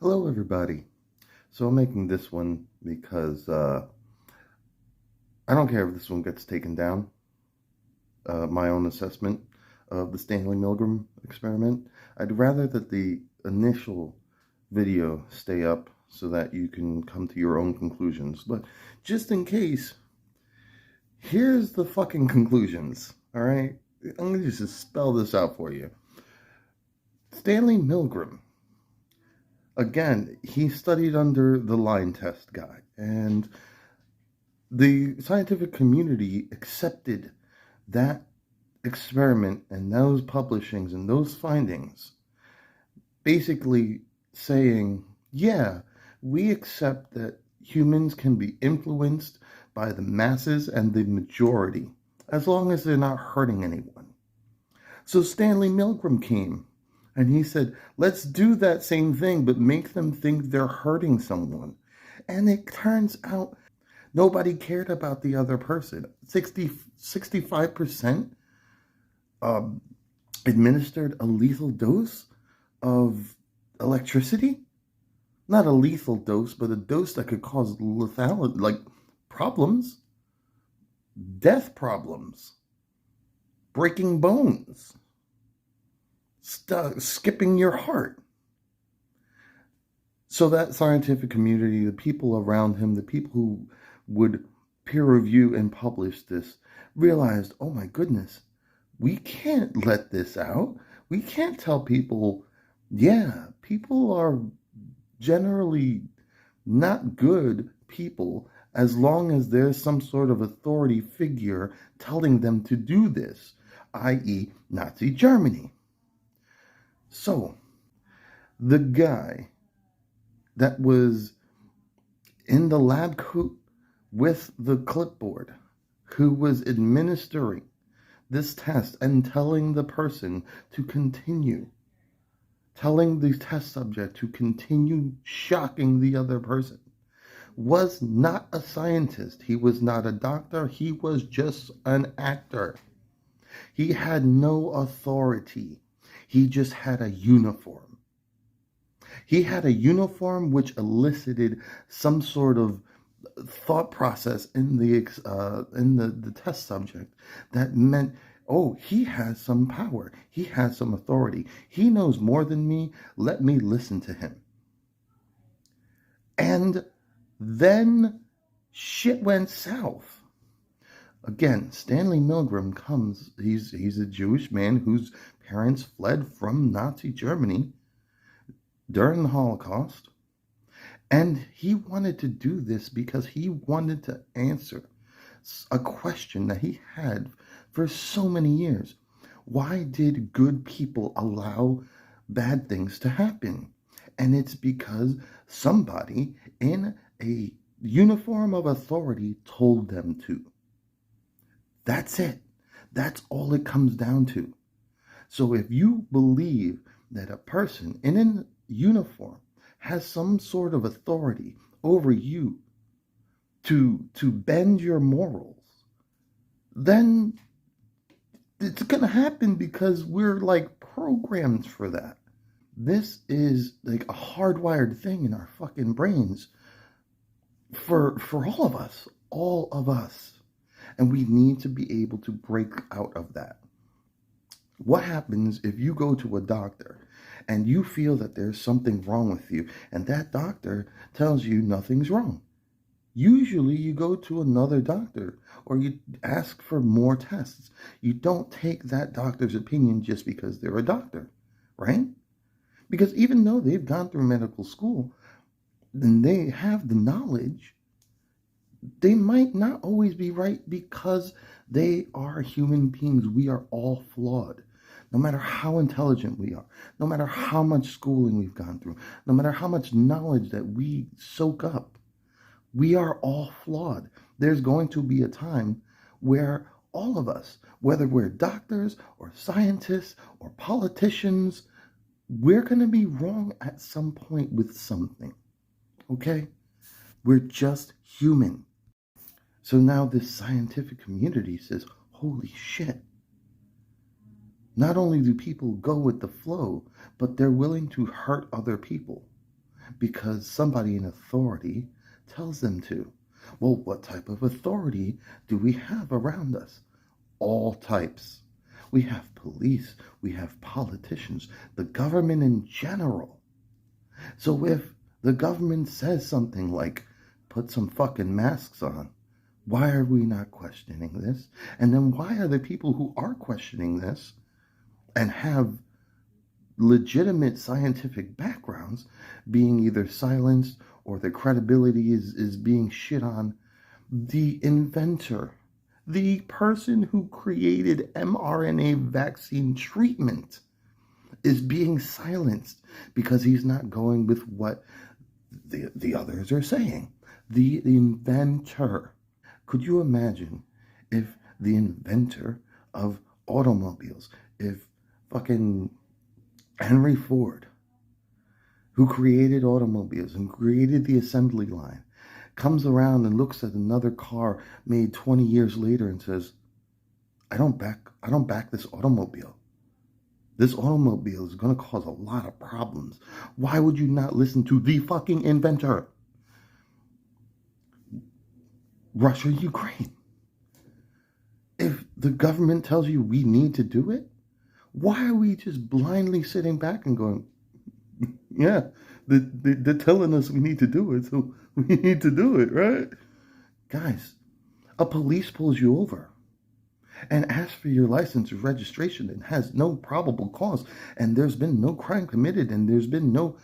Hello, everybody. So I'm making this one because I don't care if this one gets taken down. My own assessment of the Stanley Milgram experiment. I'd rather that the initial video stay up so that you can come to your own conclusions. But just in case, here's the fucking conclusions. All right, I'm gonna just spell this out for you. Stanley Milgram. Again, he studied under the line test guy, and the scientific community accepted that experiment and those publishings and those findings, basically saying, yeah, we accept that humans can be influenced by the masses and the majority as long as they're not hurting anyone. So Stanley Milgram came and he said, let's do that same thing, but make them think they're hurting someone. And it turns out nobody cared about the other person. 65% administered a lethal dose of electricity. Not a lethal dose, but a dose that could cause lethality, like problems, death problems, breaking bones, skipping your heart. So that scientific community, the people around him, the people who would peer review and publish this, realized, oh my goodness, we can't let this out. We can't tell people, yeah, people are generally not good people as long as there's some sort of authority figure telling them to do this, i.e., Nazi Germany. So, the guy that was in the lab coat with the clipboard, who was administering this test and telling the person to continue, telling the test subject to continue shocking the other person, was not a scientist. He was not a doctor. He was just an actor. He had no authority. He just had a uniform. He had a uniform which elicited some sort of thought process in the test subject that meant, oh, he has some power, he has some authority, he knows more than me, let me listen to him. And then shit went south. Again, Stanley Milgram comes, he's a Jewish man whose parents fled from Nazi Germany during the Holocaust. And he wanted to do this because he wanted to answer a question that he had for so many years. Why did good people allow bad things to happen? And it's because somebody in a uniform of authority told them to. That's it. That's all it comes down to. So if you believe that a person in a uniform has some sort of authority over you to bend your morals, then it's going to happen because we're like programmed for that. This is like a hardwired thing in our fucking brains for all of us. And we need to be able to break out of that. What happens if you go to a doctor and you feel that there's something wrong with you and that doctor tells you nothing's wrong? Usually you go to another doctor or you ask for more tests. You don't take that doctor's opinion just because they're a doctor, right? Because even though they've gone through medical school and they have the knowledge, they might not always be right because they are human beings. We are all flawed. No matter how intelligent we are, no matter how much schooling we've gone through, no matter how much knowledge that we soak up, we are all flawed. There's going to be a time where all of us, whether we're doctors or scientists or politicians, we're going to be wrong at some point with something. Okay? We're just human. So now this scientific community says, holy shit. Not only do people go with the flow, but they're willing to hurt other people. because somebody in authority tells them to. Well, what type of authority do we have around us? All types. We have police, we have politicians, the government in general. So if the government says something like, put some fucking masks on, why are we not questioning this? And then why are the people who are questioning this and have legitimate scientific backgrounds being either silenced or their credibility is being shit on? The inventor, the person who created mRNA vaccine treatment, is being silenced because he's not going with what the others are saying. The inventor. Could you imagine if the inventor of automobiles, if fucking Henry Ford, who created automobiles and created the assembly line, comes around and looks at another car made 20 years later and says, I don't back this automobile. This automobile is going to cause a lot of problems. Why would you not listen to the fucking inventor? Russia, Ukraine. If the government tells you we need to do it, why are we just blindly sitting back and going, yeah, they're telling us we need to do it, so we need to do it, right? Guys, a police pulls you over and asks for your license or registration and has no probable cause, and there's been no crime committed, and there's been no,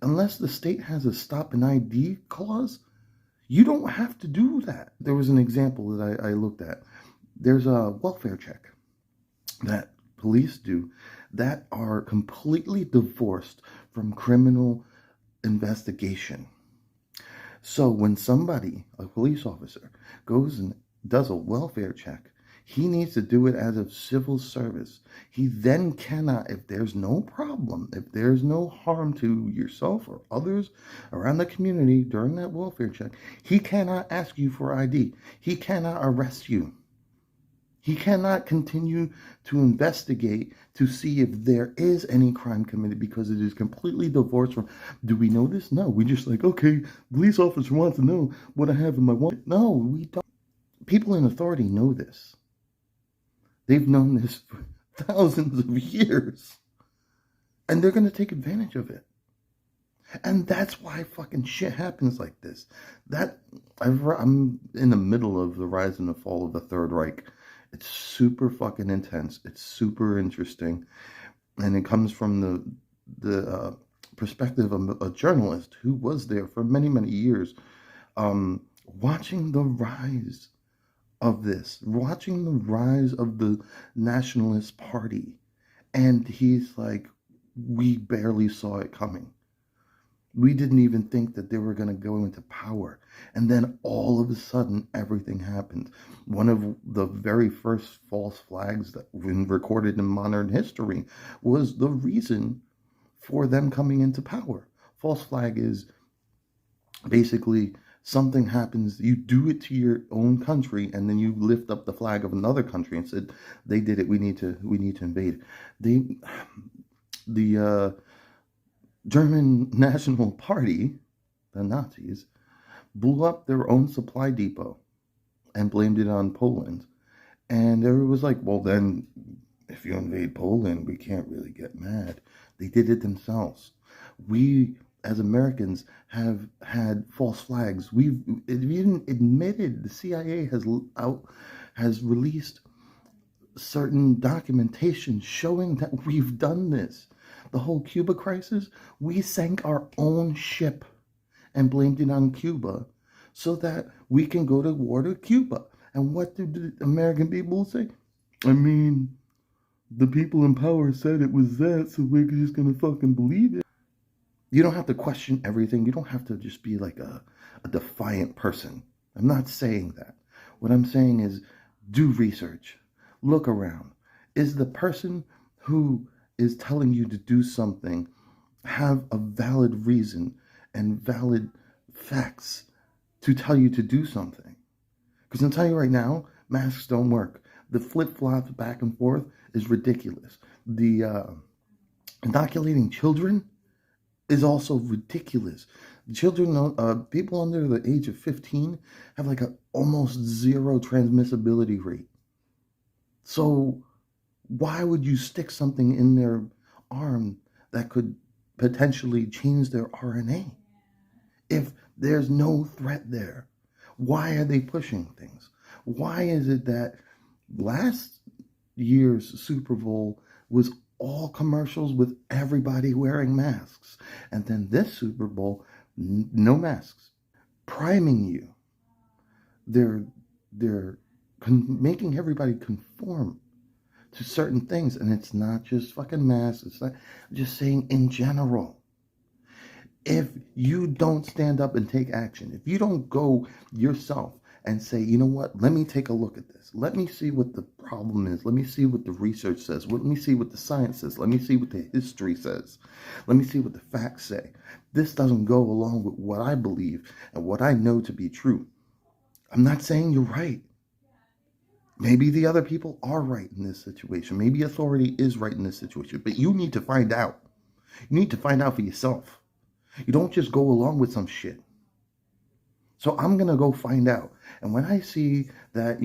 unless the state has a stop and ID clause, you don't have to do that. There was an example that I looked at. There's a welfare check that police do that are completely divorced from criminal investigation. So when somebody, a police officer, goes and does a welfare check, he needs to do it as a civil service. He then cannot, if there's no problem, if there's no harm to yourself or others around the community during that welfare check, he cannot ask you for ID. He cannot arrest you. He cannot continue to investigate to see if there is any crime committed because it is completely divorced from, do we know this? No, we just like, okay, police officer wants to know what I have in my wallet. No, we don't. People in authority know this. They've known this for thousands of years. And they're going to take advantage of it. And that's why fucking shit happens like this. I'm in the middle of the rise and the fall of the Third Reich. It's super fucking intense. It's super interesting. And it comes from the perspective of a journalist who was there for many, many years, watching the rise of this, watching the rise of the Nationalist Party. And he's like, we barely saw it coming. We didn't even think that they were going to go into power. And then all of a sudden, everything happened. One of the very first false flags that been recorded in modern history was the reason for them coming into power. False flag is basically something happens, you do it to your own country, and then you lift up the flag of another country and said, they did it, we need to invade. The German National Party, the Nazis, blew up their own supply depot and blamed it on Poland. And everyone was like, well, then if you invade Poland, we can't really get mad. They did it themselves. We, as Americans, have had false flags. We've even admitted, the CIA has released certain documentation showing that we've done this. The whole Cuba crisis, we sank our own ship and blamed it on Cuba so that we can go to war to Cuba. And what did the American people say? I mean, the people in power said it was that, so we're just going to fucking believe it. You don't have to question everything. You don't have to just be like a defiant person. I'm not saying that. What I'm saying is do research. Look around. Is the person who is telling you to do something have a valid reason and valid facts to tell you to do something? Because I'll tell you right now, masks don't work. The flip-flops back and forth is ridiculous. The inoculating children is also ridiculous. Children, people under the age of 15 have like a almost zero transmissibility rate. So why would you stick something in their arm that could potentially change their RNA if there's no threat there? Why are they pushing things? Why is it that last year's Super Bowl was all commercials with everybody wearing masks, and then this Super Bowl, no masks, priming you? They're making everybody conform to certain things, and it's not just fucking masks. It's not just saying in general. If you don't stand up and take action, if you don't go yourself and say, you know what, let me take a look at this. Let me see what the problem is. Let me see what the research says. Let me see what the science says. Let me see what the history says. Let me see what the facts say. This doesn't go along with what I believe and what I know to be true. I'm not saying you're right. Maybe the other people are right in this situation. Maybe authority is right in this situation. But you need to find out. You need to find out for yourself. You don't just go along with some shit. So I'm going to go find out. And when I see that,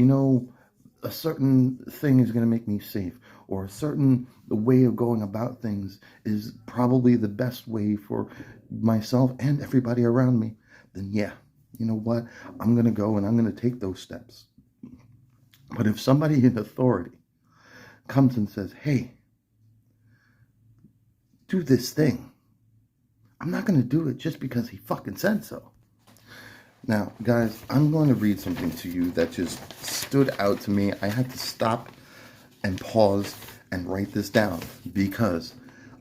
a certain thing is going to make me safe, or a certain way of going about things is probably the best way for myself and everybody around me, then yeah, you know what? I'm going to go and I'm going to take those steps. But if somebody in authority comes and says, hey, do this thing, I'm not going to do it just because he fucking said so. Now, guys, I'm going to read something to you that just stood out to me. I had to stop and pause and write this down because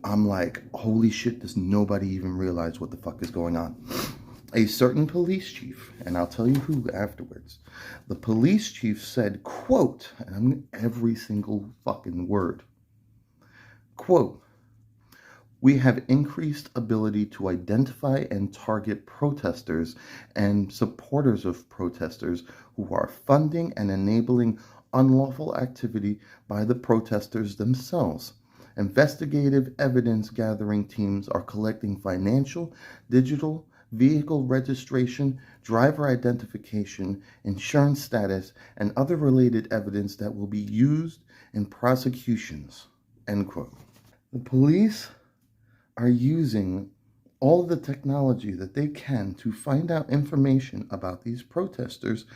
I'm like, holy shit, does nobody even realize what the fuck is going on? A certain police chief, and I'll tell you who afterwards. The police chief said, quote, and I'm every single fucking word, quote, "We have increased ability to identify and target protesters and supporters of protesters who are funding and enabling unlawful activity by the protesters themselves. Investigative evidence gathering teams are collecting financial, digital, vehicle registration, driver identification, insurance status, and other related evidence that will be used in prosecutions." End quote. The police are using all the technology that they can to find out information about these protesters,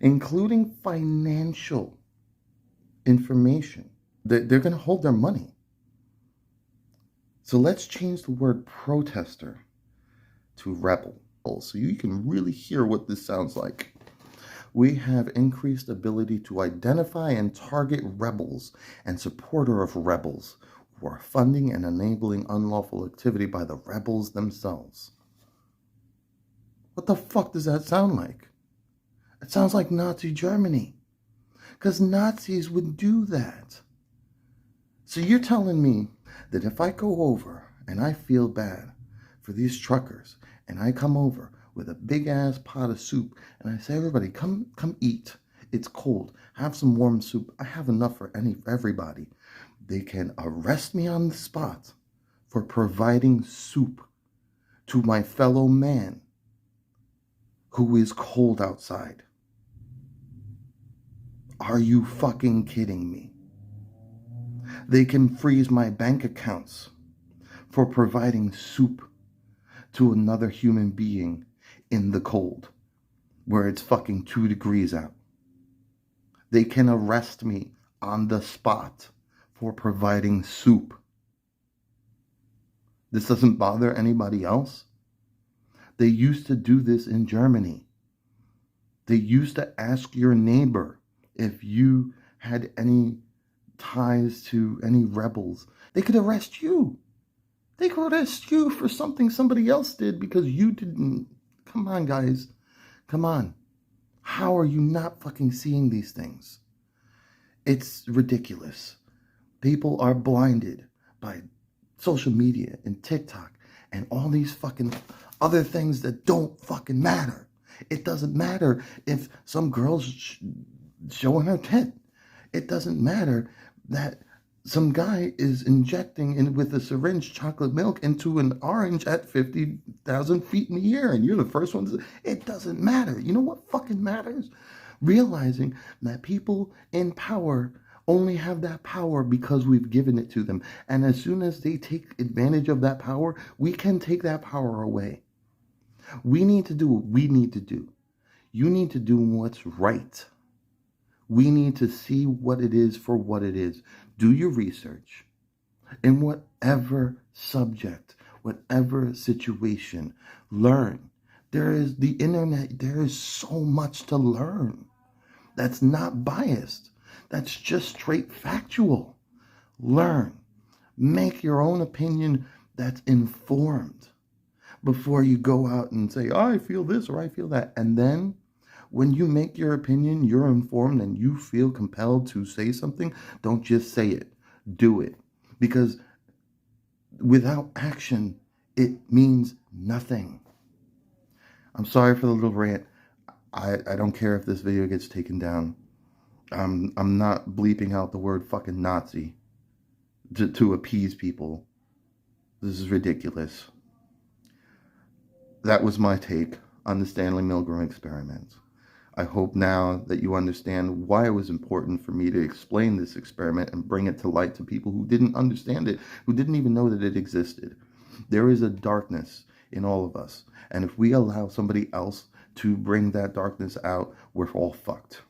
including financial information. They're going to hold their money. So let's change the word protester to rebel so you can really hear what this sounds like. We have increased ability to identify and target rebels and supporter of rebels who are funding and enabling unlawful activity by the rebels themselves. What the fuck does that sound like? It sounds like Nazi Germany, because Nazis would do that. So you're telling me that if I go over and I feel bad for these truckers and I come over with a big ass pot of soup and I say, everybody, come eat. It's cold. Have some warm soup. I have enough for everybody. They can arrest me on the spot for providing soup to my fellow man who is cold outside. Are you fucking kidding me? They can freeze my bank accounts for providing soup to another human being in the cold where it's fucking 2 degrees out. They can arrest me on the spot for providing soup. This doesn't bother anybody else. They used to do this in Germany. They used to ask your neighbor if you had any ties to any rebels. They could arrest you. They could arrest you for something somebody else did because you didn't. Come on, guys. Come on. How are you not fucking seeing these things? It's ridiculous. People are blinded by social media and TikTok and all these fucking other things that don't fucking matter. It doesn't matter if some girl's showing her tit. It doesn't matter that Some guy is injecting in with a syringe chocolate milk into an orange at 50,000 feet in the air, and you're the first one to say, it doesn't matter. You know what fucking matters? Realizing that people in power only have that power because we've given it to them. And as soon as they take advantage of that power, we can take that power away. We need to do what we need to do. You need to do what's right. We need to see what it is for what it is. Do your research in whatever subject, whatever situation. Learn. There is the internet, there is so much to learn that's not biased, that's just straight factual. Learn. Make your own opinion that's informed before you go out and say, oh, I feel this or I feel that. And then when you make your opinion, you're informed and you feel compelled to say something, don't just say it, do it. Because without action, it means nothing. I'm sorry for the little rant. I don't care if this video gets taken down. I'm not bleeping out the word fucking Nazi to appease people. This is ridiculous. That was my take on the Stanley Milgram experiment. I hope now that you understand why it was important for me to explain this experiment and bring it to light to people who didn't understand it, who didn't even know that it existed. There is a darkness in all of us, and if we allow somebody else to bring that darkness out, we're all fucked.